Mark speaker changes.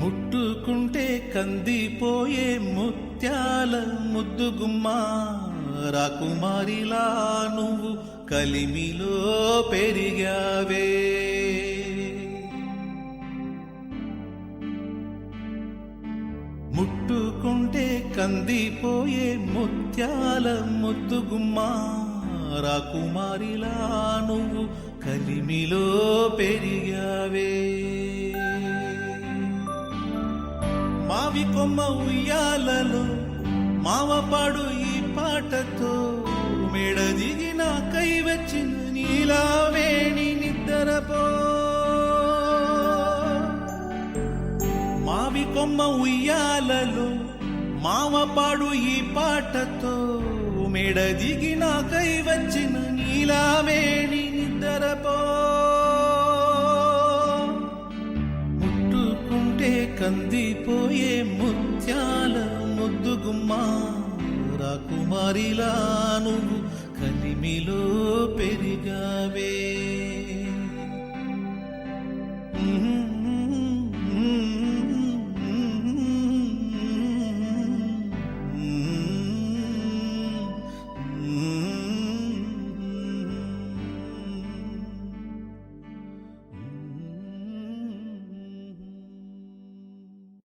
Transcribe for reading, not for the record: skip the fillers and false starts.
Speaker 1: ముట్టుకుంటే కందిపోయే ముత్యాల ముద్దుగుమ్మా రాకుమారిలా నువ్వు కలిమిలో పెరిగావే. ముట్టుకుంటే కందిపోయే ముత్యాల ముద్దుగుమ్మా రాకుమారిలా నువ్వు కలిమిలో పెరిగావే. మావి కొమ్మ ఉయ్యాలలో మావపాడు ఈ పాటతో మెడ దిగిన కై వచ్చిన నీలావేణి నిద్రపో. మావి కొమ్మ ఉయ్యాలలో మావపాడు ఈ పాటతో మెడ దిగిన కై వచ్చిన నీలావేణి నిద్రపో. కందిపోయే ముత్యాల ముద్దుగుమ్మా రాకుమారిలా నువ్వు కలిమిలో పెరిగావే.